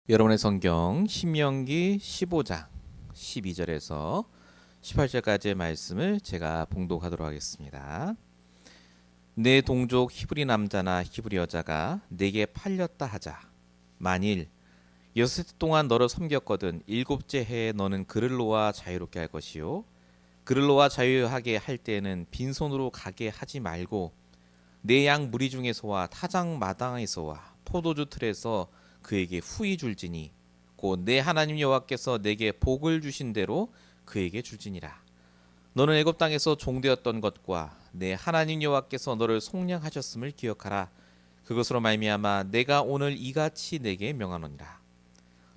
여러분의 성경 신명기 15장 12절에서 18절까지의 말씀을 제가 봉독하도록 하겠습니다. 내 동족 히브리 남자나 히브리 여자가 내게 팔렸다 하자. 만일 6해 동안 너를 섬겼거든 일곱째 해에 너는 그를 놓아 자유롭게 할 것이요 그를 놓아 자유하게 할 때에는 빈손으로 가게 하지 말고 내 양 무리 중에서와 타작 마당에서와 포도주 틀에서 그에게 후히 줄지니 곧 내 하나님 여호와께서 내게 복을 주신 대로 그에게 줄지니라. 너는 애굽 땅에서 종되었던 것과 내 하나님 여호와께서 너를 속량하셨음을 기억하라. 그것으로 말미암아 내가 오늘 이같이 내게 명하노니라.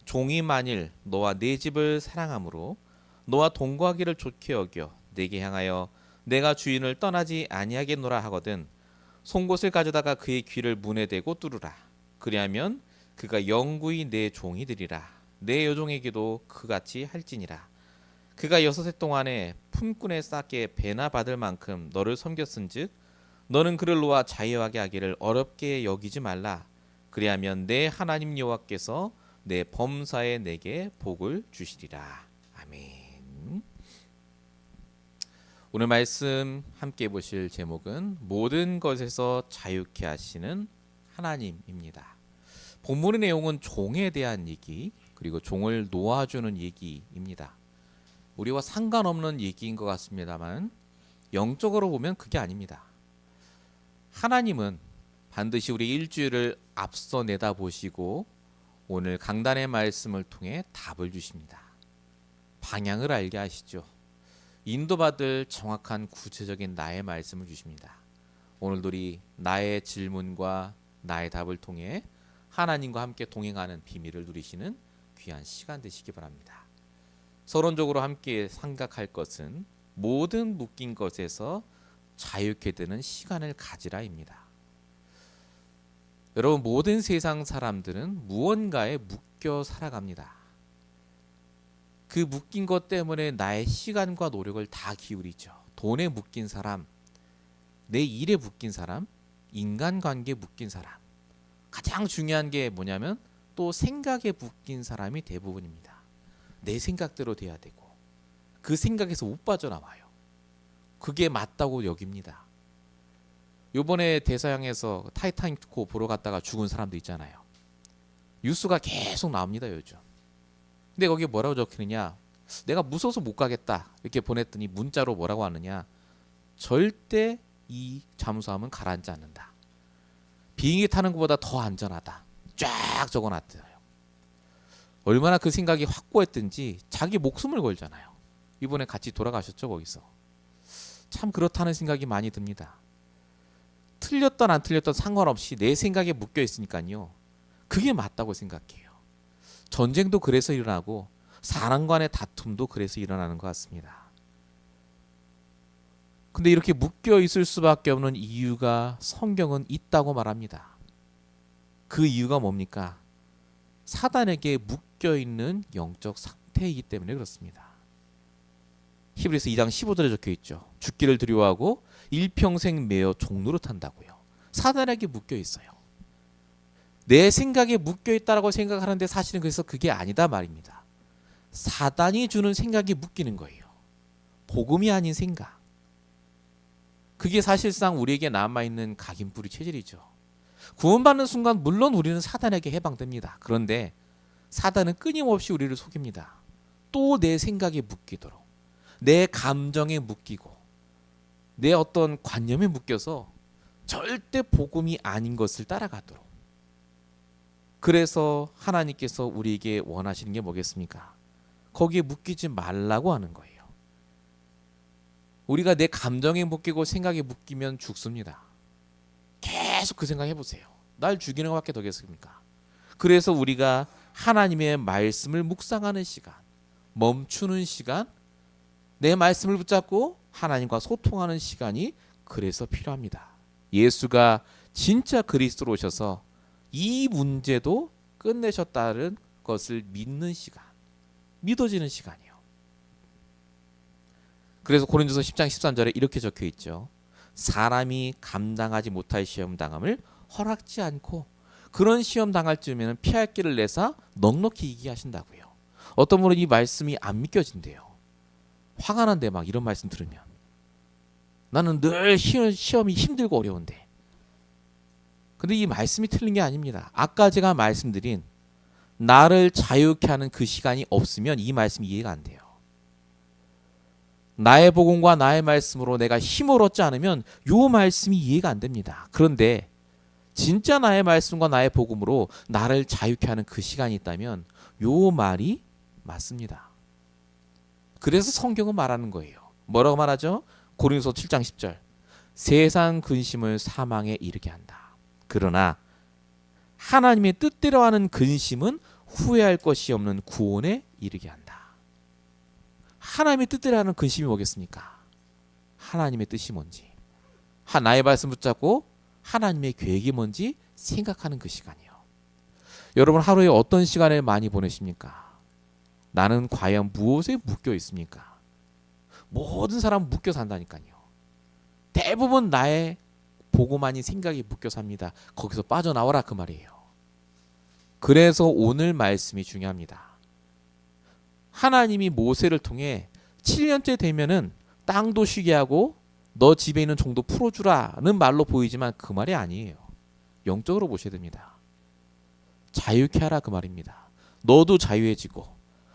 종이 만일 너와 내 집을 사랑함으로 너와 동거하기를 좋게 여겨 내게 향하여 내가 주인을 떠나지 아니하겠노라 하거든 송곳을 가져다가 그의 귀를 문에 대고 뚫으라. 그리하면 그가 영구히 내 종이 되리라. 내 여종에게도 그같이 할지니라. 그가 6해 동안에 품꾼의 싹에 배나 받을 만큼 너를 섬겼은즉 너는 그를 놓아 자유하게 하기를 어렵게 여기지 말라. 그리하면 내 하나님 여호와께서 내 범사에 내게 복을 주시리라. 아멘. 오늘 말씀 함께 보실 제목은 모든 것에서 자유케 하시는 하나님입니다. 본문의 내용은 종에 대한 얘기 그리고 종을 놓아주는 얘기입니다. 우리와 상관없는 얘기인 것 같습니다만 영적으로 보면 그게 아닙니다. 하나님은 반드시 우리 일주일을 앞서 내다보시고 오늘 강단의 말씀을 통해 답을 주십니다. 방향을 알게 하시죠. 인도받을 정확한 구체적인 나의 말씀을 주십니다. 오늘도 우리 나의 질문과 나의 답을 통해 하나님과 함께 동행하는 비밀을 누리시는 귀한 시간 되시기 바랍니다. 서론적으로 함께 생각할 것은 모든 묶인 것에서 자유케 되는 시간을 가지라입니다. 여러분, 모든 세상 사람들은 무언가에 묶여 살아갑니다. 그 묶인 것 때문에 나의 시간과 노력을 다 기울이죠. 돈에 묶인 사람, 내 일에 묶인 사람, 인간관계에 묶인 사람. 가장 중요한 게 뭐냐면 또 생각에 묶인 사람이 대부분입니다. 내 생각대로 돼야 되고 그 생각에서 못 빠져나와요. 그게 맞다고 여깁니다. 요번에 대서양에서 타이타닉호 보러 갔다가 죽은 사람도 있잖아요. 뉴스가 계속 나옵니다, 요즘. 근데 거기에 뭐라고 적히느냐? 내가 무서워서 못 가겠다 이렇게 보냈더니 문자로 뭐라고 하느냐? 절대 이 잠수함은 가라앉지 않는다. 비행기 타는 것보다 더 안전하다. 쫙 적어놨더라고요. 얼마나 그 생각이 확고했든지 자기 목숨을 걸잖아요. 이번에 같이 돌아가셨죠, 거기서. 참 그렇다는 생각이 많이 듭니다. 틀렸던 안 틀렸던 상관없이 내 생각에 묶여 있으니까요. 그게 맞다고 생각해요. 전쟁도 그래서 일어나고 사람 간의 다툼도 그래서 일어나는 것 같습니다. 근데 이렇게 묶여 있을 수밖에 없는 이유가 성경은 있다고 말합니다. 그 이유가 뭡니까? 사단에게 묶여 있는 영적 상태이기 때문에 그렇습니다. 히브리서 2장 15절에 적혀 있죠. 죽기를 두려워하고 일평생 매어 종노릇한다고요. 사단에게 묶여 있어요. 내 생각에 묶여 있다라고 생각하는데 사실은 그래서 그게 아니다 말입니다. 사단이 주는 생각이 묶이는 거예요. 복음이 아닌 생각. 그게 사실상 우리에게 남아있는 각인뿌리 체질이죠. 구원받는 순간 물론 우리는 사단에게 해방됩니다. 그런데 사단은 끊임없이 우리를 속입니다. 또 내 생각에 묶이도록, 내 감정에 묶이고, 내 어떤 관념에 묶여서 절대 복음이 아닌 것을 따라가도록. 그래서 하나님께서 우리에게 원하시는 게 뭐겠습니까? 거기에 묶이지 말라고 하는 거예요. 우리가 내 감정에 묶이고 생각에 묶이면 죽습니다. 계속 그 생각 해보세요. 날 죽이는 것밖에 더겠습니까? 그래서 우리가 하나님의 말씀을 묵상하는 시간, 멈추는 시간, 내 말씀을 붙잡고 하나님과 소통하는 시간이 그래서 필요합니다. 예수가 진짜 그리스도로 오셔서 이 문제도 끝내셨다는 것을 믿는 시간, 믿어지는 시간이에요. 그래서 고린도서 10장 13절에 이렇게 적혀 있죠. 사람이 감당하지 못할 시험 당함을 허락지 않고 그런 시험 당할 쯤에는 피할 길을 내사 넉넉히 얘기하신다고요. 어떤 분은 이 말씀이 안 믿겨진대요. 화가 난데 막 이런 말씀 들으면. 나는 늘 시험이 힘들고 어려운데. 근데 이 말씀이 틀린 게 아닙니다. 아까 제가 말씀드린 나를 자유케 하는 그 시간이 없으면 이 말씀이 이해가 안 돼요. 나의 복음과 나의 말씀으로 내가 힘을 얻지 않으면 이 말씀이 이해가 안 됩니다. 그런데 진짜 나의 말씀과 나의 복음으로 나를 자유케 하는 그 시간이 있다면 이 말이 맞습니다. 그래서 성경은 말하는 거예요. 뭐라고 말하죠? 고린도서 7장 10절. 세상 근심을 사망에 이르게 한다. 그러나 하나님의 뜻대로 하는 근심은 후회할 것이 없는 구원에 이르게 한다. 하나님의 뜻대로 하는 근심이 뭐겠습니까? 하나님의 뜻이 뭔지, 나의 말씀 붙잡고 하나님의 계획이 뭔지 생각하는 그 시간이요. 여러분 하루에 어떤 시간을 많이 보내십니까? 나는 과연 무엇에 묶여 있습니까? 모든 사람 묶여 산다니까요. 대부분 나의 복음 아닌 생각이 묶여 삽니다. 거기서 빠져나와라 그 말이에요. 그래서 오늘 말씀이 중요합니다. 하나님이 모세를 통해 7년째 되면은 땅도 쉬게 하고 너 집에 있는 종도 풀어주라는 말로 보이지만 그 말이 아니에요. 영적으로 보셔야 됩니다. 자유케 하라 그 말입니다. 너도 자유해지고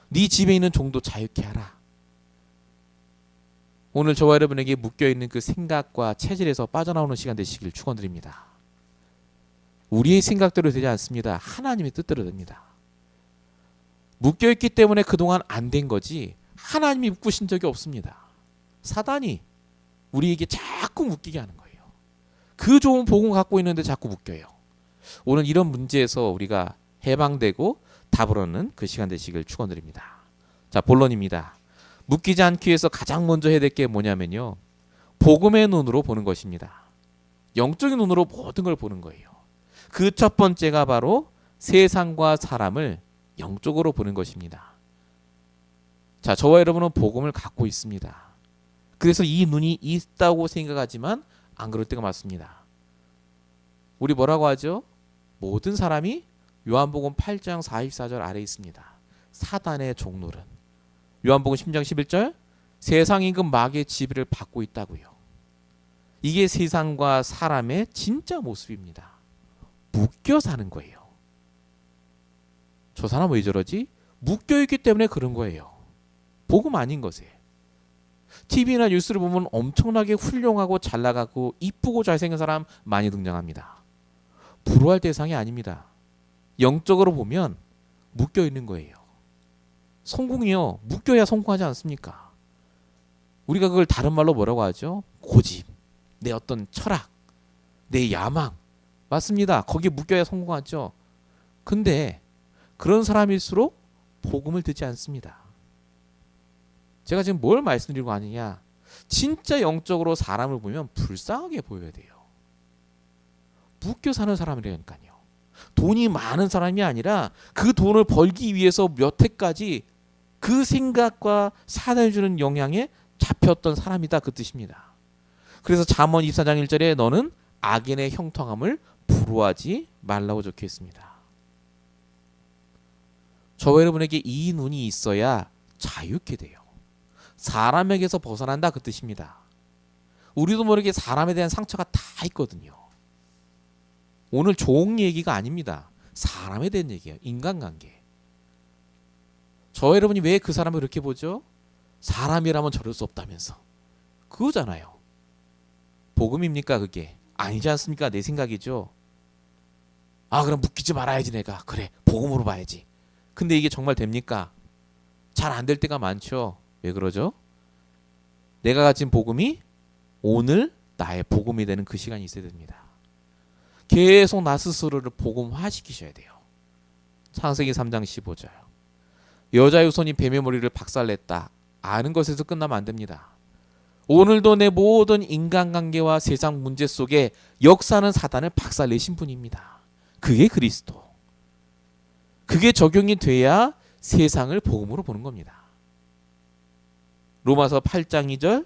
네 집에 있는 종도 자유케 하라. 오늘 저와 여러분에게 묶여있는 그 생각과 체질에서 빠져나오는 시간 되시길 축원드립니다. 우리의 생각대로 되지 않습니다. 하나님의 뜻대로 됩니다. 묶여있기 때문에 그동안 안 된 거지 하나님이 묶으신 적이 없습니다. 사단이 우리에게 자꾸 묶이게 하는 거예요. 그 좋은 복음 갖고 있는데 자꾸 묶여요. 오늘 이런 문제에서 우리가 해방되고 답을 얻는 그 시간 되시길 축원드립니다. 자, 본론입니다. 묶이지 않기 위해서 가장 먼저 해야 될 게 뭐냐면요. 복음의 눈으로 보는 것입니다. 영적인 눈으로 모든 걸 보는 거예요. 그 첫 번째가 바로 세상과 사람을 영적으로 보는 것입니다. 자, 저와 여러분은 복음을 갖고 있습니다. 그래서 이 눈이 있다고 생각하지만 안 그럴 때가 많습니다. 우리 뭐라고 하죠? 모든 사람이 요한복음 8장 44절 아래에 있습니다. 사단의 종노릇. 요한복음 10장 11절 세상 임금 마귀의 지배를 받고 있다고요. 이게 세상과 사람의 진짜 모습입니다. 묶여 사는 거예요. 저 사람 왜 저러지? 묶여있기 때문에 그런 거예요. 복음 아닌 것에. TV나 뉴스를 보면 엄청나게 훌륭하고 잘 나가고 이쁘고 잘생긴 사람 많이 등장합니다. 부러워할 대상이 아닙니다. 영적으로 보면 묶여있는 거예요. 성공이요. 묶여야 성공하지 않습니까? 우리가 그걸 다른 말로 뭐라고 하죠? 고집, 내 어떤 철학, 내 야망. 맞습니다. 거기에 묶여야 성공하죠. 근데 그런 사람일수록 복음을 듣지 않습니다. 제가 지금 뭘 말씀드리고 하느냐? 진짜 영적으로 사람을 보면 불쌍하게 보여야 돼요. 묶여 사는 사람이라니까요. 돈이 많은 사람이 아니라 그 돈을 벌기 위해서 몇 해까지 그 생각과 사단이 주는 영향에 잡혔던 사람이다 그 뜻입니다. 그래서 잠언 24장 1절에 너는 악인의 형통함을 부러워하지 말라고 적혀 있습니다. 저와 여러분에게 이 눈이 있어야 자유케 돼요. 사람에게서 벗어난다 그 뜻입니다. 우리도 모르게 사람에 대한 상처가 다 있거든요. 오늘 종 얘기가 아닙니다. 사람에 대한 얘기예요. 인간관계. 저와 여러분이 왜 그 사람을 그렇게 보죠? 사람이라면 저럴 수 없다면서. 그거잖아요. 복음입니까 그게? 아니지 않습니까? 내 생각이죠. 아 그럼 묶이지 말아야지 내가. 그래 복음으로 봐야지. 근데 이게 정말 됩니까? 잘 안 될 때가 많죠. 왜 그러죠? 내가 가진 복음이 오늘 나의 복음이 되는 그 시간이 있어야 됩니다. 계속 나 스스로를 복음화시키셔야 돼요. 창세기 3장 15절. 여자의 후손이 뱀의 머리를 박살냈다. 아는 것에서 끝나면 안 됩니다. 오늘도 내 모든 인간관계와 세상 문제 속에 역사는 사단을 박살내신 분입니다. 그게 그리스도. 그게 적용이 돼야 세상을 복음으로 보는 겁니다. 로마서 8장 2절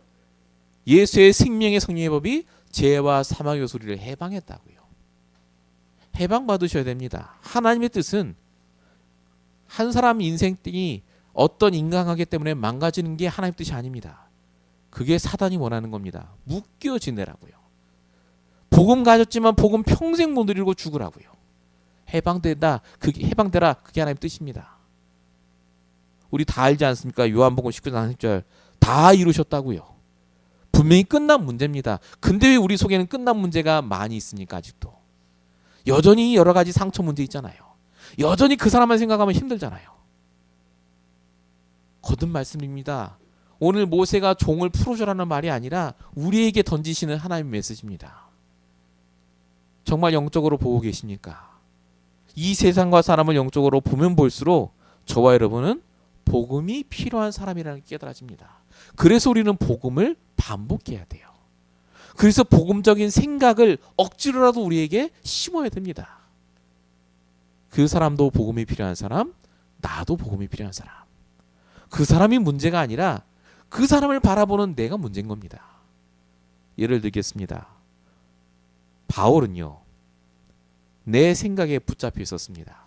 예수의 생명의 성령의 법이 죄와 사망의 소리를 해방했다고요. 해방받으셔야 됩니다. 하나님의 뜻은 한 사람 인생이 어떤 인간관계 때문에 망가지는 게 하나님의 뜻이 아닙니다. 그게 사단이 원하는 겁니다. 묶여 지내라고요. 복음 가졌지만 복음 평생 못 누리고 죽으라고요. 해방되라 그게 하나님의 뜻입니다. 우리 다 알지 않습니까? 요한복음 19장 10절 다 이루셨다고요. 분명히 끝난 문제입니다. 근데 왜 우리 속에는 끝난 문제가 많이 있습니까? 아직도 여전히 여러 가지 상처 문제 있잖아요. 여전히 그 사람만 생각하면 힘들잖아요. 거듭 말씀입니다. 오늘 모세가 종을 풀어주라는 말이 아니라 우리에게 던지시는 하나님의 메시지입니다. 정말 영적으로 보고 계십니까? 이 세상과 사람을 영적으로 보면 볼수록 저와 여러분은 복음이 필요한 사람이라는 게 깨달아집니다. 그래서 우리는 복음을 반복해야 돼요. 그래서 복음적인 생각을 억지로라도 우리에게 심어야 됩니다. 그 사람도 복음이 필요한 사람, 나도 복음이 필요한 사람. 그 사람이 문제가 아니라 그 사람을 바라보는 내가 문제인 겁니다. 예를 들겠습니다. 바울은요, 내 생각에 붙잡혀 있었습니다.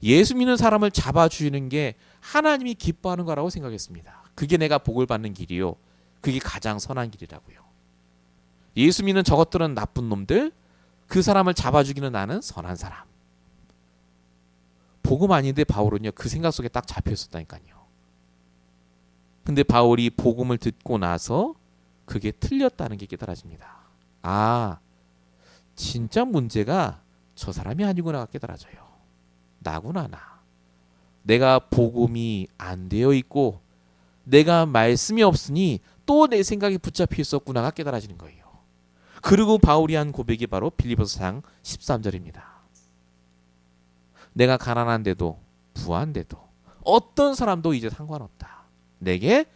예수 믿는 사람을 잡아주는 게 하나님이 기뻐하는 거라고 생각했습니다. 그게 내가 복을 받는 길이요. 그게 가장 선한 길이라고요. 예수 믿는 저것들은 나쁜 놈들, 그 사람을 잡아주기는 나는 선한 사람. 복음 아닌데 바울은요, 그 생각 속에 딱 잡혀 있었다니까요. 근데 바울이 복음을 듣고 나서 그게 틀렸다는 게 깨달아집니다. 아, 진짜 문제가 저 사람이 아니구나 깨달아져요. 나구나 나. 내가 복음이 안 되어 있고 내가 말씀이 없으니 또 내 생각에 붙잡혀 있었구나가 깨달아지는 거예요. 그리고 바울이 한 고백이 바로 빌립보서 4장 13절입니다. 내가 가난한데도 부한데도 어떤 사람도 이제 상관없다. 내게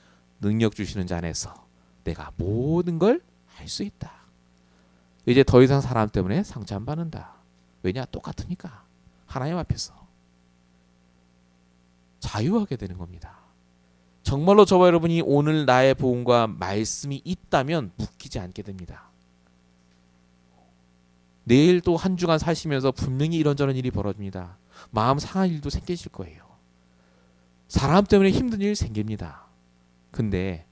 능력 주시는 자 안에서 내가 모든 걸 할 수 있다. 이제 더 이상 사람 때문에 상처 안 받는다. 왜냐? 똑같으니까. 하나님 앞에서 자유하게 되는 겁니다. 정말로 저와 여러분이 오늘 나의 복음과 말씀이 있다면 묶이지 않게 됩니다. 내일 또 한 주간 사시면서 분명히 이런저런 일이 벌어집니다. 마음 상할 일도 생기실 거예요. 사람 때문에 힘든 일 생깁니다. 근데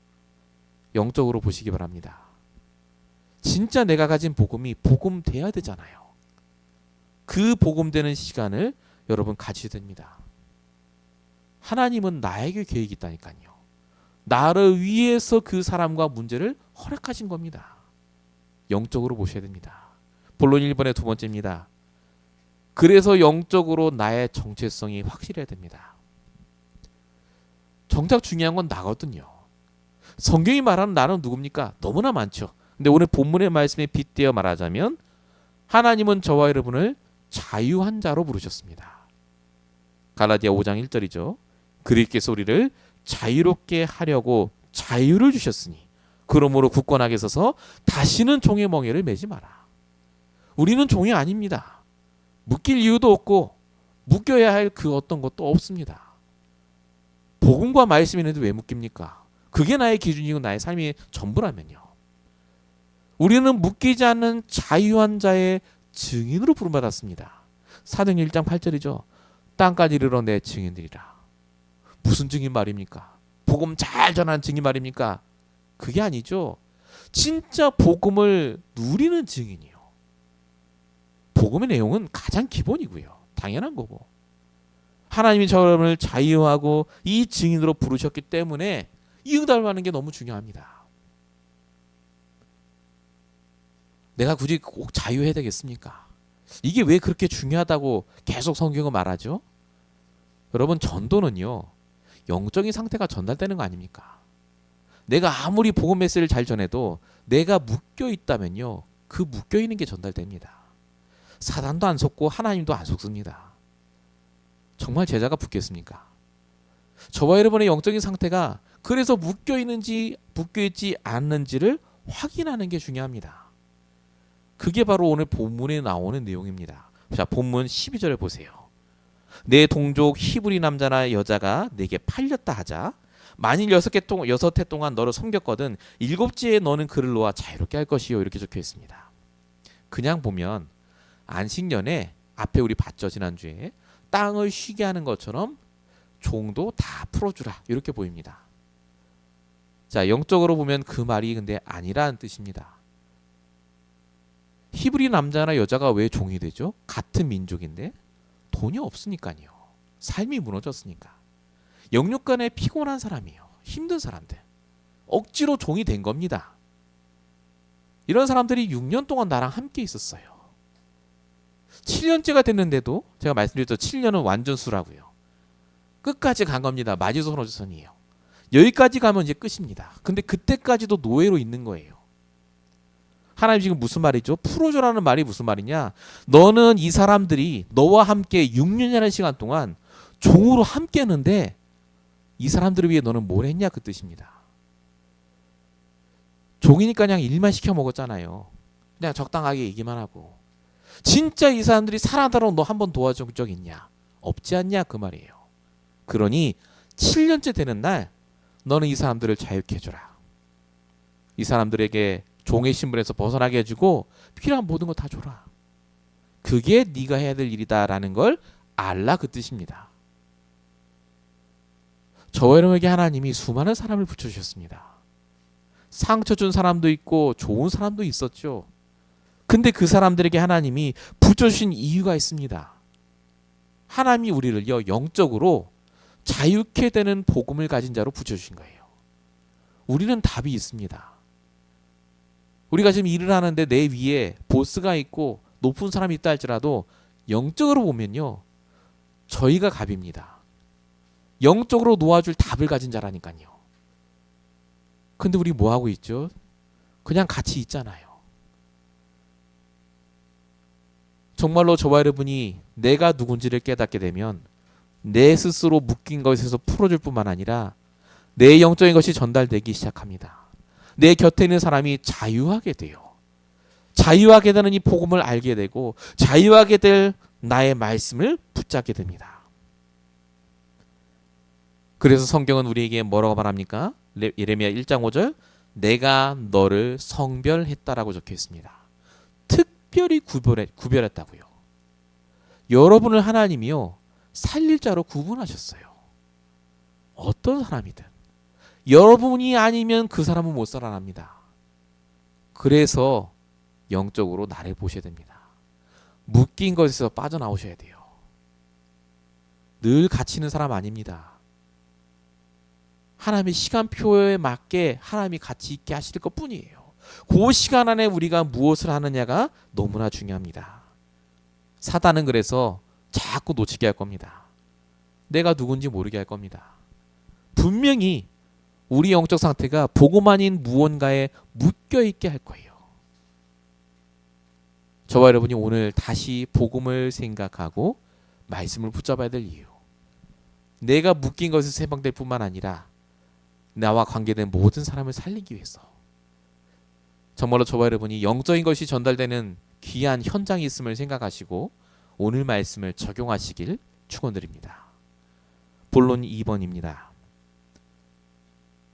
영적으로 보시기 바랍니다. 진짜 내가 가진 복음이 복음 돼야 되잖아요. 그 복음 되는 시간을 여러분 가지셔야 됩니다. 하나님은 나에게 계획이 있다니까요. 나를 위해서 그 사람과 문제를 허락하신 겁니다. 영적으로 보셔야 됩니다. 본론 1번의 두 번째입니다. 그래서 영적으로 나의 정체성이 확실해야 됩니다. 정작 중요한 건 나거든요. 성경이 말하는 나는 누굽니까? 너무나 많죠. 근데 오늘 본문의 말씀에 빗대어 말하자면 하나님은 저와 여러분을 자유한 자로 부르셨습니다. 갈라디아 5장 1절이죠. 그리스도께서 우리를 자유롭게 하려고 자유를 주셨으니 그러므로 굳건하게 서서 다시는 종의 멍에를 매지 마라. 우리는 종이 아닙니다. 묶일 이유도 없고 묶여야 할 그 어떤 것도 없습니다. 복음과 말씀이 있는데 왜 묶입니까? 그게 나의 기준이고 나의 삶의 전부라면요. 우리는 묶이지 않는 자유한 자의 증인으로 부름받았습니다. 사도행전 1장 8절이죠. 땅까지 이르러 내 증인들이라. 무슨 증인 말입니까? 복음 잘 전하는 증인 말입니까? 그게 아니죠. 진짜 복음을 누리는 증인이요. 복음의 내용은 가장 기본이고요. 당연한 거고. 하나님이 저를 자유하고 이 증인으로 부르셨기 때문에 이 응답하는 게 너무 중요합니다. 내가 굳이 꼭 자유해야 되겠습니까? 이게 왜 그렇게 중요하다고 계속 성경은 말하죠? 여러분, 전도는요, 영적인 상태가 전달되는 거 아닙니까? 내가 아무리 복음 메시지를 잘 전해도 내가 묶여 있다면요, 그 묶여 있는 게 전달됩니다. 사단도 안 속고 하나님도 안 속습니다. 정말 제자가 붙겠습니까? 저와 여러분의 영적인 상태가 그래서 묶여 있는지 묶여 있지 않는지를 확인하는 게 중요합니다. 그게 바로 오늘 본문에 나오는 내용입니다. 자, 본문 12절을 보세요. 내 동족 히브리 남자나 여자가 내게 팔렸다 하자. 만일 여섯 해 동안 너를 섬겼거든 일곱째에 너는 그를 놓아 자유롭게 할 것이요. 이렇게 적혀 있습니다. 그냥 보면 안식년에 앞에 우리 봤죠, 지난주에. 땅을 쉬게 하는 것처럼 종도 다 풀어주라, 이렇게 보입니다. 자, 영적으로 보면 그 말이 근데 아니라는 뜻입니다. 히브리 남자나 여자가 왜 종이 되죠? 같은 민족인데 돈이 없으니까요. 삶이 무너졌으니까. 영육간에 피곤한 사람이에요. 힘든 사람들. 억지로 종이 된 겁니다. 이런 사람들이 6년 동안 나랑 함께 있었어요. 7년째가 됐는데도 제가 말씀드렸죠. 7년은 완전 수라고요. 끝까지 간 겁니다. 마지노선 호주선이에요. 여기까지 가면 이제 끝입니다. 근데 그때까지도 노예로 있는 거예요. 하나님 지금 무슨 말이죠? 풀어줘라는 말이 무슨 말이냐? 너는 이 사람들이 너와 함께 6년이라는 시간 동안 종으로 함께 했는데 이 사람들을 위해 너는 뭘 했냐, 그 뜻입니다. 종이니까 그냥 일만 시켜 먹었잖아요. 그냥 적당하게 얘기만 하고. 진짜 이 사람들이 살아나도록 너 한 번 도와준 적 있냐? 없지 않냐, 그 말이에요. 그러니 7년째 되는 날 너는 이 사람들을 자유케 해주라. 이 사람들에게 종의 신분에서 벗어나게 해주고 필요한 모든 거 다 줘라. 그게 네가 해야 될 일이다라는 걸 알라, 그 뜻입니다. 저와 여러분에게 하나님이 수많은 사람을 붙여주셨습니다. 상처 준 사람도 있고 좋은 사람도 있었죠. 근데 그 사람들에게 하나님이 붙여주신 이유가 있습니다. 하나님이 우리를요, 영적으로 자유케 되는 복음을 가진 자로 붙여주신 거예요. 우리는 답이 있습니다. 우리가 지금 일을 하는데 내 위에 보스가 있고 높은 사람이 있다 할지라도 영적으로 보면요, 저희가 갑입니다. 영적으로 놓아줄 답을 가진 자라니까요. 근데 우리 뭐 하고 있죠? 그냥 같이 있잖아요. 정말로 저와 여러분이 내가 누군지를 깨닫게 되면 내 스스로 묶인 것에서 풀어줄 뿐만 아니라 내 영적인 것이 전달되기 시작합니다. 내 곁에 있는 사람이 자유하게 돼요. 자유하게 되는 이 복음을 알게 되고 자유하게 될 나의 말씀을 붙잡게 됩니다. 그래서 성경은 우리에게 뭐라고 말합니까? 예레미야 1장 5절, 내가 너를 성별했다라고 적혀 있습니다. 특별히 구별했다고요. 여러분을 하나님이요, 살릴 자로 구분하셨어요. 어떤 사람이든 여러분이 아니면 그 사람은 못 살아납니다. 그래서 영적으로 나를 보셔야 됩니다. 묶인 것에서 빠져나오셔야 돼요. 늘 갇히는 사람 아닙니다. 하나님의 시간표에 맞게 하나님이 같이 있게 하실 것뿐이에요. 그 시간 안에 우리가 무엇을 하느냐가 너무나 중요합니다. 사단은 그래서 자꾸 놓치게 할 겁니다. 내가 누군지 모르게 할 겁니다. 분명히 우리 영적 상태가 복음 아닌 무언가에 묶여있게 할 거예요. 저와 여러분이 오늘 다시 복음을 생각하고 말씀을 붙잡아야 될 이유, 내가 묶인 것에서 해방될 뿐만 아니라 나와 관계된 모든 사람을 살리기 위해서, 정말로 저와 여러분이 영적인 것이 전달되는 귀한 현장이 있음을 생각하시고 오늘 말씀을 적용하시길 축원드립니다. 본론 2번입니다.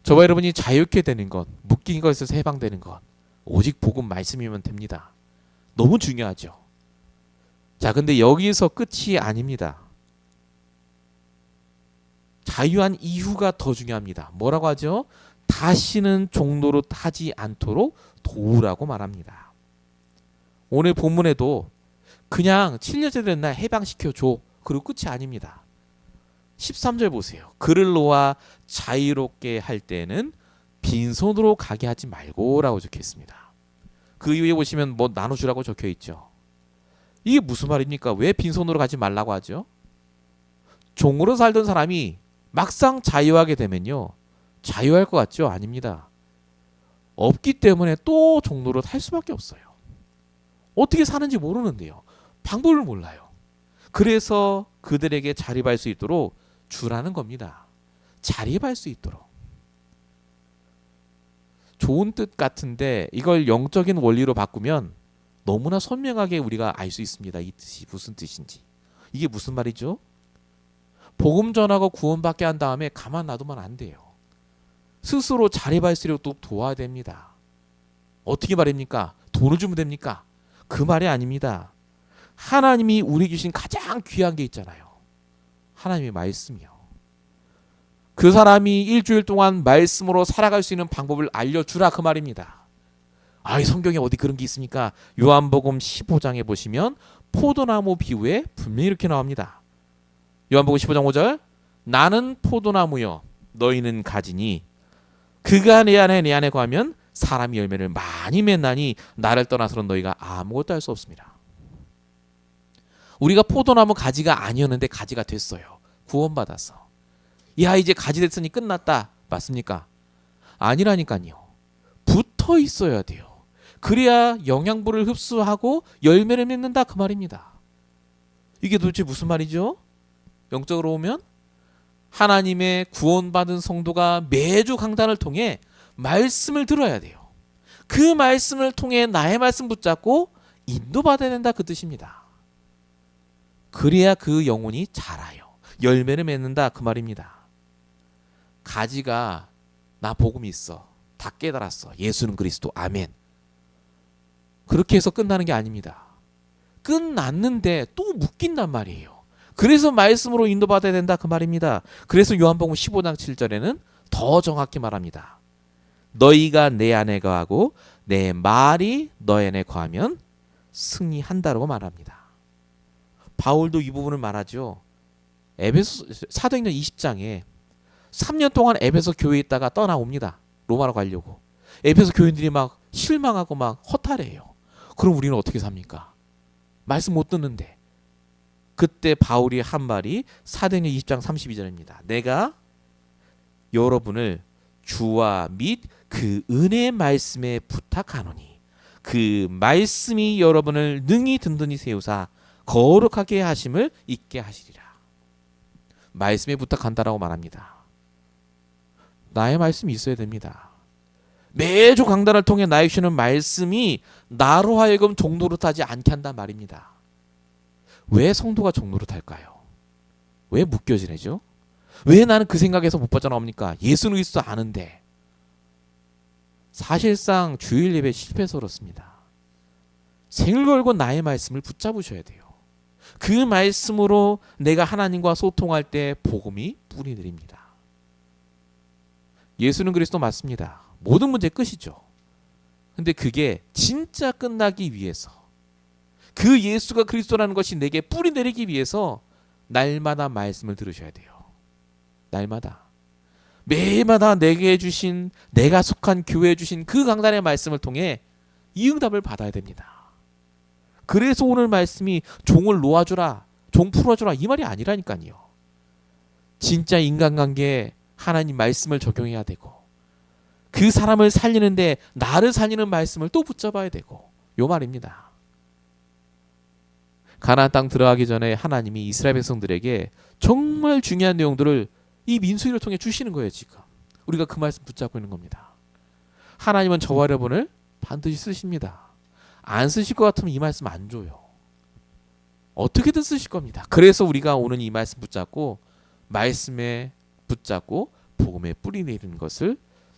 저와 여러분이 자유케 되는 것, 묶인 것에서 해방되는 것, 오직 복음 말씀이면 됩니다. 너무 중요하죠. 자, 근데 여기서 끝이 아닙니다. 자유한 이유가 더 중요합니다. 뭐라고 하죠? 다시는 종로로 하지 않도록 도우라고 말합니다. 오늘 본문에도 그냥 7년째 된 날 해방시켜줘, 그리고 끝이 아닙니다. 13절 보세요. 그를 놓아 자유롭게 할 때는 빈손으로 가게 하지 말고 라고 적혀 있습니다. 그 위에 보시면 뭐 나눠주라고 적혀 있죠. 이게 무슨 말입니까? 왜 빈손으로 가지 말라고 하죠? 종으로 살던 사람이 막상 자유하게 되면요, 자유할 것 같죠? 아닙니다. 없기 때문에 또 종로로 할 수밖에 없어요. 어떻게 사는지 모르는데요. 방법을 몰라요. 그래서 그들에게 자립할 수 있도록 주라는 겁니다. 자립할 수 있도록. 좋은 뜻 같은데 이걸 영적인 원리로 바꾸면 너무나 선명하게 우리가 알 수 있습니다. 이 뜻이 무슨 뜻인지. 이게 무슨 말이죠? 복음 전하고 구원받게 한 다음에 가만 놔두면 안 돼요. 스스로 자립할 수 있도록 도와야 됩니다. 어떻게 말입니까? 돈을 주면 됩니까? 그 말이 아닙니다. 하나님이 우리 주신 가장 귀한 게 있잖아요. 하나님의 말씀이요. 그 사람이 일주일 동안 말씀으로 살아갈 수 있는 방법을 알려주라 그 말입니다. 이 성경에 어디 그런 게 있습니까? 요한복음 15장에 보시면 포도나무 비유에 분명히 이렇게 나옵니다. 요한복음 15장 5절 나는 포도나무요 너희는 가지니 그가 내 안에 거하면 사람이 열매를 많이 맺나니 나를 떠나서는 너희가 아무것도 할 수 없습니다. 우리가 포도나무 가지가 아니었는데 가지가 됐어요. 구원받아서. 이제 가지 됐으니 끝났다. 맞습니까? 아니라니까요. 붙어 있어야 돼요. 그래야 영양분을 흡수하고 열매를 맺는다 그 말입니다. 이게 도대체 무슨 말이죠? 영적으로 보면 하나님의 구원받은 성도가 매주 강단을 통해 말씀을 들어야 돼요. 그 말씀을 통해 나의 말씀 붙잡고 인도받아야 된다 그 뜻입니다. 그래야 그 영혼이 자라요. 열매를 맺는다 그 말입니다. 가지가 나 복음이 있어. 다 깨달았어. 예수는 그리스도. 아멘. 그렇게 해서 끝나는 게 아닙니다. 끝났는데 또 묶인단 말이에요. 그래서 말씀으로 인도받아야 된다 그 말입니다. 그래서 요한복음 15장 7절에는 더 정확히 말합니다. 너희가 내 안에 거하고 내 말이 너희 안에 거하면 승리한다라고 말합니다. 바울도 이 부분을 말하죠. 에베소 사도행전 20장에 3년 동안 에베소 교회에 있다가 떠나옵니다. 로마로 가려고. 에베소 교인들이 막 실망하고 막 허탈해요. 그럼 우리는 어떻게 삽니까? 말씀 못 듣는데. 그때 바울이 한 말이 사도행전 20장 32절입니다. 내가 여러분을 주와 및 그 은혜의 말씀에 부탁하노니 그 말씀이 여러분을 능히 든든히 세우사 거룩하게 하심을 잊게 하시리라. 말씀에 부탁한다라고 말합니다. 나의 말씀이 있어야 됩니다. 매주 강단을 통해 나에게 주는 말씀이 나로 하여금 종노릇하지 않게 한단 말입니다. 왜 성도가 종노릇할까요? 왜 묶여 지내죠? 왜 나는 그 생각에서 못 빠져나옵니까? 예수는 그리스도 아는데. 사실상 주일 예배 실패해서 그렇습니다. 생을 걸고 나의 말씀을 붙잡으셔야 돼요. 그 말씀으로 내가 하나님과 소통할 때 복음이 뿌리 내립니다. 예수는 그리스도 맞습니다. 모든 문제 끝이죠. 근데 그게 진짜 끝나기 위해서 그 예수가 그리스도라는 것이 내게 뿌리 내리기 위해서 날마다 말씀을 들으셔야 돼요. 날마다. 매일마다 내게 주신 내가 속한 교회에 주신 그 강단의 말씀을 통해 이 응답을 받아야 됩니다. 그래서 오늘 말씀이 종을 놓아주라, 종 풀어주라 이 말이 아니라니까요. 진짜 인간관계에 하나님 말씀을 적용해야 되고 그 사람을 살리는데 나를 살리는 말씀을 또 붙잡아야 되고 요 말입니다. 가나안 땅 들어가기 전에 하나님이 이스라엘 백성들에게 정말 중요한 내용들을 이 민수기를 통해 주시는 거예요. 지금 우리가 그 말씀 붙잡고 있는 겁니다. 하나님은 저와 여러분을 반드시 쓰십니다. 안 쓰실 것 같으면 이 말씀 안 줘요. 어떻게든 쓰실 겁니다. 그래서 우리가 오늘 이 말씀 붙잡고 말씀에 붙잡고 복음에 뿌리 내리는 것을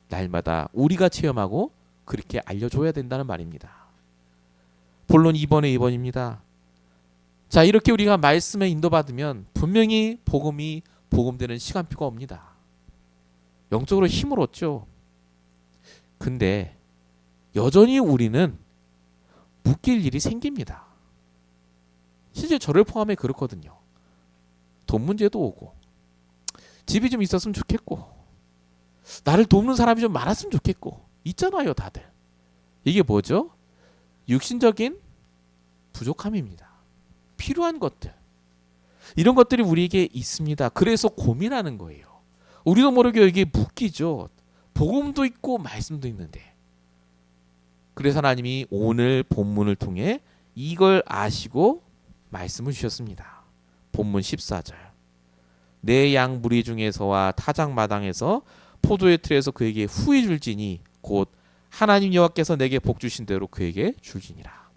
날마다 우리가 체험하고 그렇게 알려줘야 된다는 말입니다. 본론 2번에 2번입니다. 자, 이렇게 우리가 말씀에 인도받으면 분명히 복음이 복음되는 시간표가 옵니다. 영적으로 힘을 얻죠. 근데 여전히 우리는 묶일 일이 생깁니다. 실제 저를 포함해 그렇거든요. 돈 문제도 오고 집이 좀 있었으면 좋겠고 나를 돕는 사람이 좀 많았으면 좋겠고 있잖아요 다들. 이게 뭐죠? 육신적인 부족함입니다. 필요한 것들 이런 것들이 우리에게 있습니다. 그래서 고민하는 거예요. 우리도 모르게 여기에 묶이죠. 복음도 있고 말씀도 있는데 그래서 하나님이 오늘 본문을 통해 이걸 아시고 말씀을 주셨습니다. 본문 14절 내 양 무리 중에서와 타작 마당에서 포도의 틀에서 그에게 후히 줄지니 곧 하나님 여호와께서 내게 복 주신 대로 그에게 줄지니라.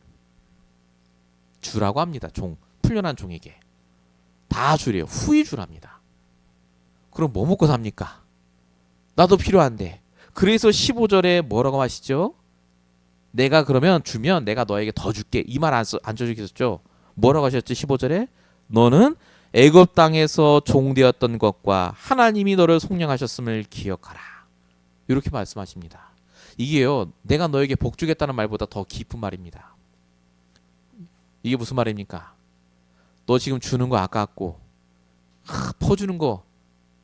주라고 합니다. 종, 풀려난 종에게 다 주래요. 후히 주랍니다. 그럼 뭐 먹고 삽니까? 나도 필요한데. 그래서 15절에 뭐라고 하시죠? 내가 그러면 주면 내가 너에게 더 줄게. 이 말 안 써주겠었죠? 뭐라고 하셨지? 15절에 너는 애굽 땅에서 종되었던 것과 하나님이 너를 속량하셨음을 기억하라. 이렇게 말씀하십니다. 이게요, 내가 너에게 복 주겠다는 말보다 더 깊은 말입니다. 이게 무슨 말입니까? 너 지금 주는 거 아깝고 퍼주는 거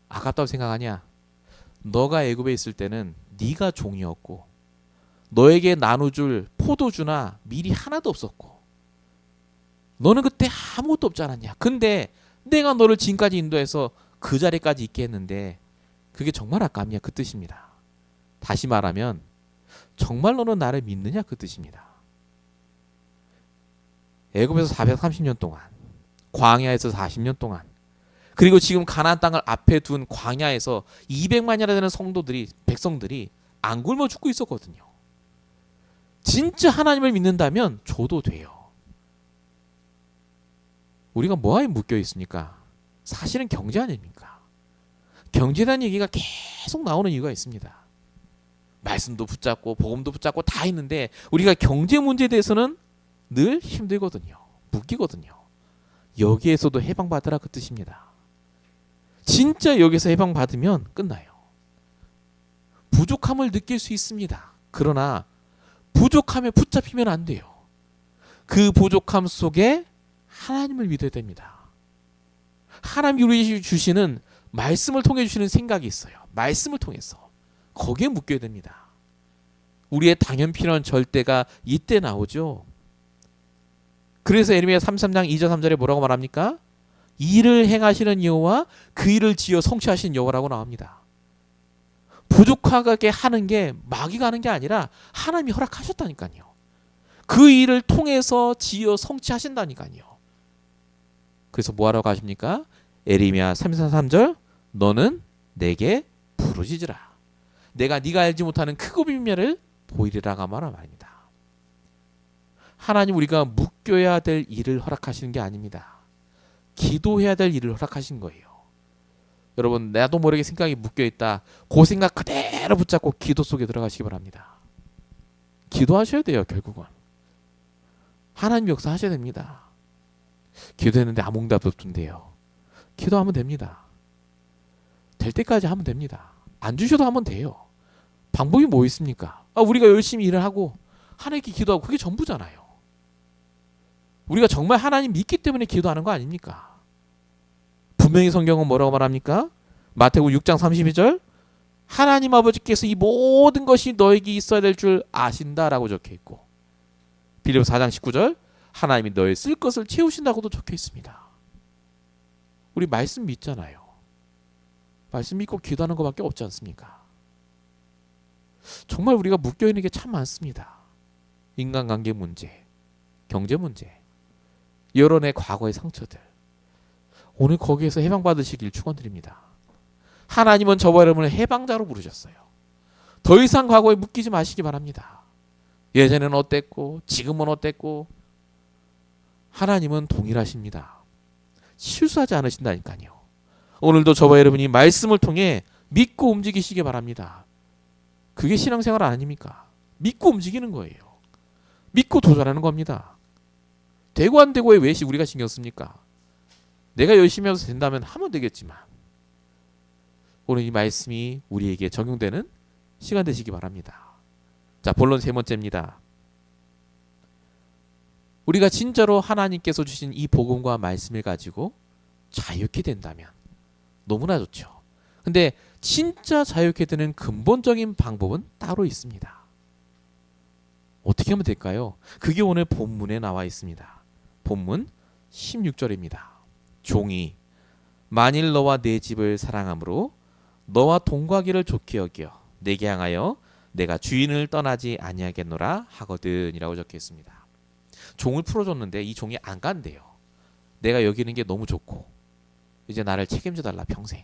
아깝다고 생각하냐? 너가 애굽에 있을 때는 네가 종이었고 너에게 나눠줄 포도주나 밀이 하나도 없었고 너는 그때 아무것도 없지 않았냐? 근데 내가 너를 지금까지 인도해서 그 자리까지 있게 했는데 그게 정말 아깝냐? 그 뜻입니다. 다시 말하면 정말 너는 나를 믿느냐? 그 뜻입니다. 애굽에서 430년 동안, 광야에서 40년 동안, 그리고 지금 가나안 땅을 앞에 둔 광야에서 200만이나 되는 백성들이 안 굶어 죽고 있었거든요. 진짜 하나님을 믿는다면 줘도 돼요. 우리가 뭐에 묶여 있습니까? 사실은 경제 아닙니까? 경제에 대한 얘기가 계속 나오는 이유가 있습니다. 말씀도 붙잡고 복음도 붙잡고 다 있는데 우리가 경제 문제에 대해서는 늘 힘들거든요. 묶이거든요. 여기에서도 해방받으라 그 뜻입니다. 진짜 여기서 해방받으면 끝나요. 부족함을 느낄 수 있습니다. 그러나 부족함에 붙잡히면 안 돼요. 그 부족함 속에 하나님을 믿어야 됩니다. 하나님이 우리 주시는 말씀을 통해 주시는 생각이 있어요. 말씀을 통해서 거기에 묶여야 됩니다. 우리의 당연 필요한 절대가 이때 나오죠. 그래서 예레미야 33장 2절 3절에 뭐라고 말합니까? 일을 행하시는 여호와 그 일을 지어 성취하신 여호와라고 나옵니다. 부족하게 하는 게 마귀가 하는 게 아니라 하나님이 허락하셨다니까요. 그 일을 통해서 지어 성취하신다니까요. 그래서 뭐하라고 하십니까? 예레미야 33절 너는 내게 부르짖으라. 내가 네가 알지 못하는 크고 비밀을 보이리라가 말합니다. 하나님 우리가 묶여야 될 일을 허락하시는 게 아닙니다. 기도해야 될 일을 허락하신 거예요. 여러분 나도 모르게 생각이 묶여있다. 그 생각 그대로 붙잡고 기도 속에 들어가시기 바랍니다. 기도하셔야 돼요. 결국은 하나님 역사하셔야 됩니다. 기도했는데 아무 응답도 없던데요. 기도하면 됩니다. 될 때까지 하면 됩니다. 안 주셔도 하면 돼요. 방법이 뭐 있습니까? 우리가 열심히 일을 하고 하나님께 기도하고 그게 전부잖아요. 우리가 정말 하나님 믿기 때문에 기도하는 거 아닙니까? 분명히 성경은 뭐라고 말합니까? 마태복음 6장 32절 하나님 아버지께서 이 모든 것이 너에게 있어야 될 줄 아신다라고 적혀 있고 빌립보서 4장 19절 하나님이 너의 쓸 것을 채우신다고도 적혀 있습니다. 우리 말씀 믿잖아요. 말씀 믿고 기도하는 것밖에 없지 않습니까? 정말 우리가 묶여있는 게 참 많습니다. 인간관계 문제, 경제 문제, 여론의 과거의 상처들. 오늘 거기에서 해방받으시길 축원드립니다. 하나님은 저와 여러분을 해방자로 부르셨어요. 더 이상 과거에 묶이지 마시기 바랍니다. 예전에는 어땠고 지금은 어땠고 하나님은 동일하십니다. 실수하지 않으신다니까요. 오늘도 저와 여러분이 말씀을 통해 믿고 움직이시기 바랍니다. 그게 신앙생활 아닙니까? 믿고 움직이는 거예요. 믿고 도전하는 겁니다. 되고 안 되고에 왜 우리가 신경 씁니까? 내가 열심히 해서 된다면 하면 되겠지만 오늘 이 말씀이 우리에게 적용되는 시간 되시기 바랍니다. 자, 본론 세 번째입니다. 우리가 진짜로 하나님께서 주신 이 복음과 말씀을 가지고 자유케 된다면 너무나 좋죠. 근데 진짜 자유케 되는 근본적인 방법은 따로 있습니다. 어떻게 하면 될까요? 그게 오늘 본문에 나와 있습니다. 본문 16절입니다. 종이 만일 너와 내 집을 사랑함으로 너와 동거하기를 좋게 여겨 내게 향하여 내가 주인을 떠나지 아니하겠노라 하거든이라고 적혀 있습니다. 종을 풀어줬는데 이 종이 안 간대요. 내가 여기는 게 너무 좋고 이제 나를 책임져 달라 평생.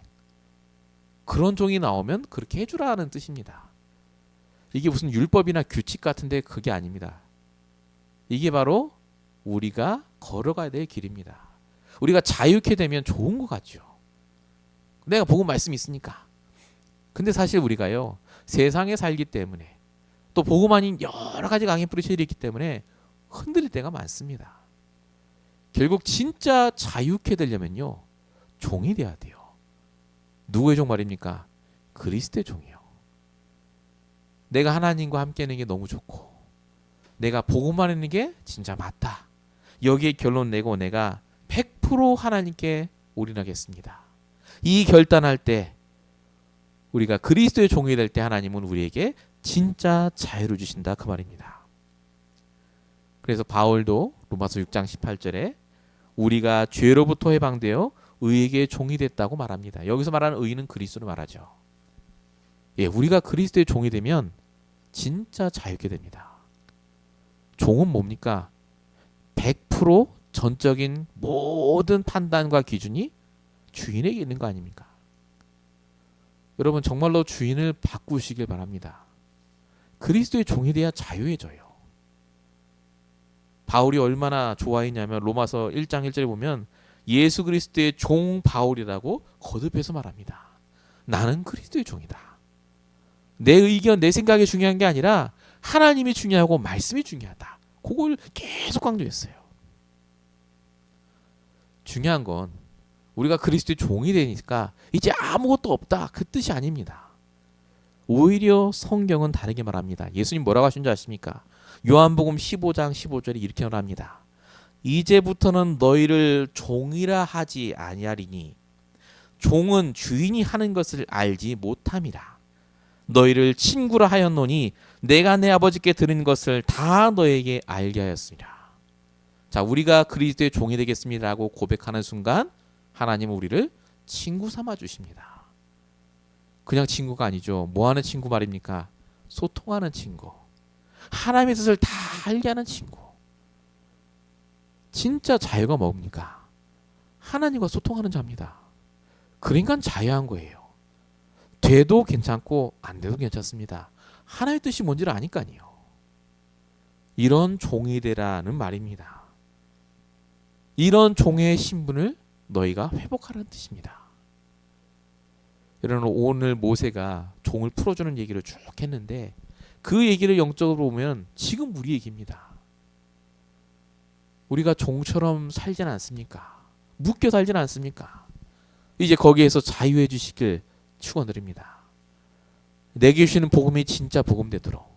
그런 종이 나오면 그렇게 해주라는 뜻입니다. 이게 무슨 율법이나 규칙 같은데 그게 아닙니다. 이게 바로 우리가 걸어가야 될 길입니다. 우리가 자유케 되면 좋은 것 같죠. 내가 복음 말씀이 있으니까. 근데 사실 우리가요 세상에 살기 때문에 또 복음 아닌 여러 가지 강의 뿌리들이 있기 때문에 흔들릴 때가 많습니다. 결국 진짜 자유케 되려면요, 종이 돼야 돼요. 누구의 종 말입니까? 그리스도의 종이요. 내가 하나님과 함께 하는 게 너무 좋고, 내가 복음만 하는 게 진짜 맞다. 여기에 결론 내고 내가 100% 하나님께 올인하겠습니다. 이 결단할 때, 우리가 그리스도의 종이 될 때 하나님은 우리에게 진짜 자유를 주신다, 그 말입니다. 그래서 바울도 로마서 6장 18절에 우리가 죄로부터 해방되어 의에게 종이 됐다고 말합니다. 여기서 말하는 의는 그리스도를 말하죠. 예, 우리가 그리스도의 종이 되면 진짜 자유케 됩니다. 종은 뭡니까? 100% 전적인 모든 판단과 기준이 주인에게 있는 거 아닙니까? 여러분, 정말로 주인을 바꾸시길 바랍니다. 그리스도의 종이 돼야 자유해져요. 바울이 얼마나 좋아했냐면 로마서 1장 1절에 보면 예수 그리스도의 종 바울이라고 거듭해서 말합니다. 나는 그리스도의 종이다. 내 의견, 내 생각이 중요한 게 아니라 하나님이 중요하고 말씀이 중요하다. 그걸 계속 강조했어요. 중요한 건 우리가 그리스도의 종이 되니까 이제 아무것도 없다, 그 뜻이 아닙니다. 오히려 성경은 다르게 말합니다. 예수님 뭐라고 하신 줄 아십니까? 요한복음 15장 15절에 이렇게 말합니다. 이제부터는 너희를 종이라 하지 아니하리니 종은 주인이 하는 것을 알지 못함이라. 너희를 친구라 하였노니 내가 내 아버지께 들은 것을 다 너에게 알게 하였으리라. 자, 우리가 그리스도의 종이 되겠습니다라고 고백하는 순간 하나님은 우리를 친구 삼아 주십니다. 그냥 친구가 아니죠. 뭐 하는 친구 말입니까? 소통하는 친구. 하나님의 뜻을 다 알게 하는 친구. 진짜 자유가 뭡니까? 하나님과 소통하는 자입니다. 그러니까 자유한 거예요. 돼도 괜찮고 안 돼도 괜찮습니다. 하나님의 뜻이 뭔지를 아니까요. 이런 종이 되라는 말입니다. 이런 종의 신분을 너희가 회복하라는 뜻입니다. 여러분, 오늘 모세가 종을 풀어주는 얘기를 쭉 했는데 그 얘기를 영적으로 보면 지금 우리 얘기입니다. 우리가 종처럼 살지는 않습니까? 묶여 살지는 않습니까? 이제 거기에서 자유해 주시길 축원드립니다. 내게 주시는 복음이 진짜 복음 되도록,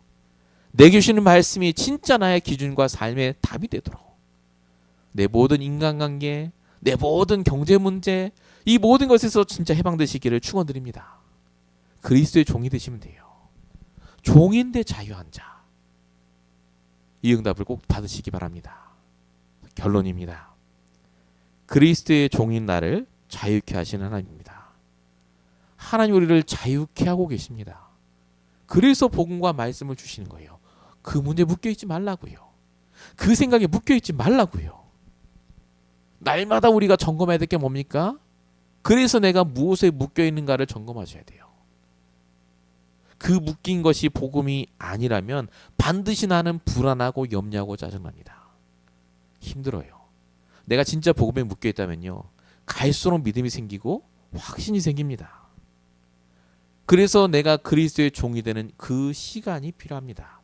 내게 주시는 말씀이 진짜 나의 기준과 삶의 답이 되도록, 내 모든 인간관계, 내 모든 경제 문제, 이 모든 것에서 진짜 해방되시기를 축원드립니다. 그리스도의 종이 되시면 돼요. 종인데 자유한 자. 이 응답을 꼭 받으시기 바랍니다. 결론입니다. 그리스도의 종인 나를 자유케 하시는 하나님입니다. 하나님 우리를 자유케 하고 계십니다. 그래서 복음과 말씀을 주시는 거예요. 그 문제에 묶여있지 말라고요. 그 생각에 묶여있지 말라고요. 날마다 우리가 점검해야 될 게 뭡니까? 그래서 내가 무엇에 묶여있는가를 점검하셔야 돼요. 그 묶인 것이 복음이 아니라면 반드시 나는 불안하고 염려하고 짜증납니다. 힘들어요. 내가 진짜 복음에 묶여있다면요, 갈수록 믿음이 생기고 확신이 생깁니다. 그래서 내가 그리스도의 종이 되는 그 시간이 필요합니다.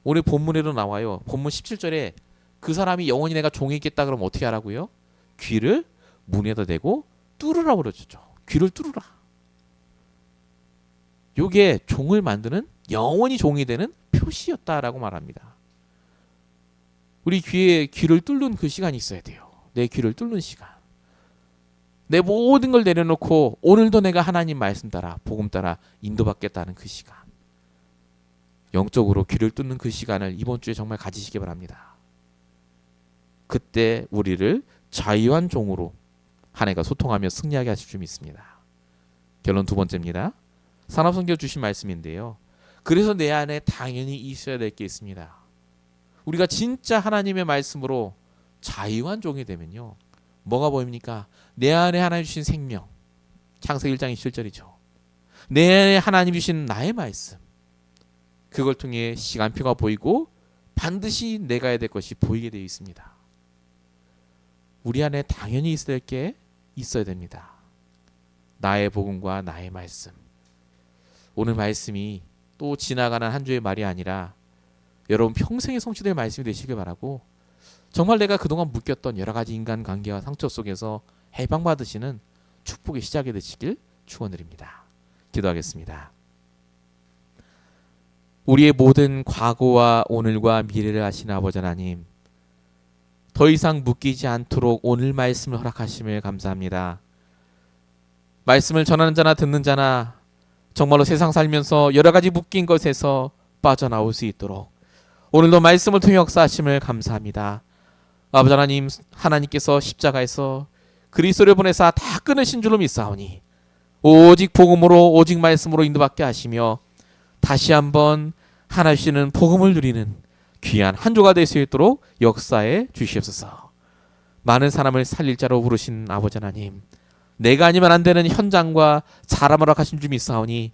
오늘 본문에도 나와요. 본문 17절에 그 사람이 영원히 내가 종이 있겠다 그러면 어떻게 하라고요? 귀를 문에다 대고 뚫으라고 그러죠. 귀를 뚫으라. 요게 종을 만드는, 영원히 종이 되는 표시였다라고 말합니다. 우리 귀를 뚫는 그 시간이 있어야 돼요. 내 귀를 뚫는 시간. 내 모든 걸 내려놓고 오늘도 내가 하나님 말씀 따라, 복음 따라 인도받겠다는 그 시간. 영적으로 귀를 뚫는 그 시간을 이번 주에 정말 가지시기 바랍니다. 그때 우리를 자유한 종으로 한 해가 소통하며 승리하게 하실 줄 믿습니다. 결론 두 번째입니다. 산업성경 주신 말씀인데요. 그래서 내 안에 당연히 있어야 될 게 있습니다. 우리가 진짜 하나님의 말씀으로 자유한 종이 되면요, 뭐가 보입니까? 내 안에 하나님 주신 생명, 창세기 1장 27절이죠. 내 안에 하나님 주신 나의 말씀, 그걸 통해 시간표가 보이고 반드시 내가 해야 될 것이 보이게 되어 있습니다. 우리 안에 당연히 있어야 될 게 있어야 됩니다. 나의 복음과 나의 말씀. 오늘 말씀이 또 지나가는 한 주의 말이 아니라 여러분 평생에 성취될 말씀이 되시길 바라고, 정말 내가 그동안 묶였던 여러 가지 인간관계와 상처 속에서 해방받으시는 축복의 시작이 되시길 축원드립니다. 기도하겠습니다. 우리의 모든 과거와 오늘과 미래를 아시는 아버지 하나님, 더 이상 묶이지 않도록 오늘 말씀을 허락하심을 감사합니다. 말씀을 전하는 자나 듣는 자나 정말로 세상 살면서 여러 가지 묶인 것에서 빠져나올 수 있도록 오늘도 말씀을 통해 역사하심을 감사합니다. 아버지 하나님, 하나님께서 십자가에서 그리스도를 보내사 다 끊으신 줄로 믿사오니 오직 복음으로 오직 말씀으로 인도받게 하시며 다시 한번 하나님께는 복음을 누리는 귀한 한 조가 될 수 있도록 역사해 주시옵소서. 많은 사람을 살릴 자로 부르신 아버지 하나님, 내가 아니면 안 되는 현장과 사람을 허락하신 줄 믿사오니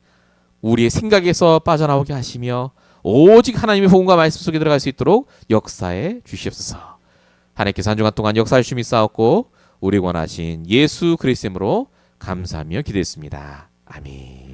우리의 생각에서 빠져나오게 하시며 오직 하나님의 복음과 말씀 속에 들어갈 수 있도록 역사해 주시옵소서. 하나님께서 한 주간 동안 역사해 주심이 싸웠고 우리 원하신 예수 그리스도로 감사하며 기도했습니다. 아멘.